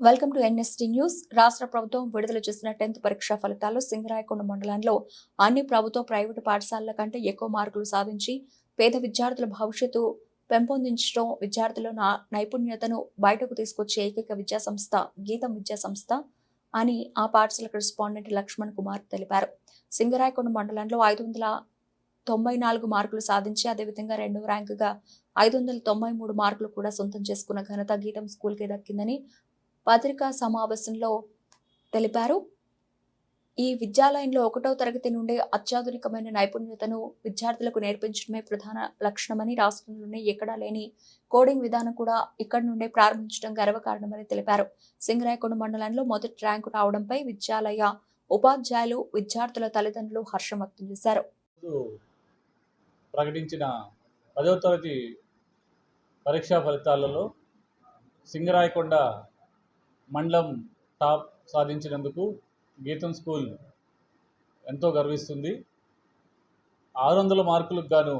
Welcome to NST news. రాష్ట్ర ప్రభుత్వం విడుదల చేసిన 10th పరీక్షా ఫలితాల్లో సింగరాయకొండ మండలంలో అన్ని ప్రభుత్వ ప్రైవేటు పాఠశాలల కంటే ఎక్కువ మార్కులు సాధించి పేద విద్యార్థుల భవిష్యత్తు పెంపొందించడం, విద్యార్థుల నైపుణ్యతను బయటకు తీసుకొచ్చే ఏకైక విద్యాసంస్థ గీతం విద్యాసంస్థ అని ఆ పాఠశాల కరెస్పాండెంట్ లక్ష్మణ్ కుమార్ తెలిపారు. సింగరాయకొండ మండలంలో 594 మార్కులు సాధించి అదేవిధంగా 2వ ర్యాంకుగా 593 మార్కులు కూడా సొంతం చేసుకున్న ఘనత గీతం స్కూల్కే దక్కిందని పత్రికా సమావేశంలో తెలిపారు. ఈ విద్యాలయంలో 1వ తరగతి నుండి అత్యాధునికమైన నైపుణ్యతను విద్యార్థులకు నేర్పించడమే ప్రధాన లక్ష్యమని, రాష్ట్రంలోనే ఎక్కడా లేని కోడింగ్ విధానం కూడా ఇక్కడి నుండే ప్రారంభించడం గర్వకారణమని తెలిపారు. సింగరాయకొండ మండలంలో మొదటి ర్యాంకు రావడంపై విద్యాలయ ఉపాధ్యాయులు, విద్యార్థుల తల్లిదండ్రులు హర్షం వ్యక్తం చేశారు. ప్రకటించిన 10వ తరగతి పరీక్షా ఫలితాలలో సింగరాయకొండ మండలం టాప్ సాధించినందుకు గీతం స్కూల్ ఎంతో గర్విస్తుంది. 600 మార్కులకు గాను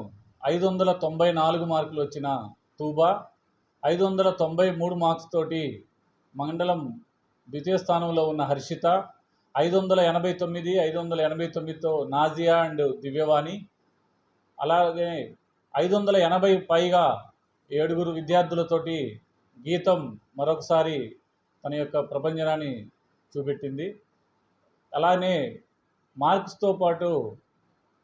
594 మార్కులు వచ్చిన తూబా 593 మార్క్స్ తోటి మండలం ద్వితీయ స్థానంలో ఉన్న హర్షిత 589తో నాజియా అండ్ దివ్యవాణి, అలాగే 580 పైగా 7 విద్యార్థులతోటి గీతం మరొకసారి తన యొక్క ప్రపంచనాన్ని చూపెట్టింది. అలానే మార్క్స్తో పాటు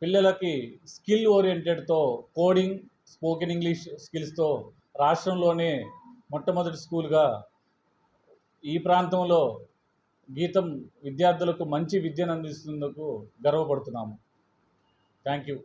పిల్లలకి స్కిల్ ఓరియంటెడ్తో కోడింగ్, స్పోకెన్ ఇంగ్లీష్ స్కిల్స్తో రాష్ట్రంలోనే మొట్టమొదటి స్కూల్గా ఈ ప్రాంతంలో గీతం విద్యార్థులకు మంచి విద్యను అందిస్తున్నందుకు గర్వపడుతున్నాము. Thank you.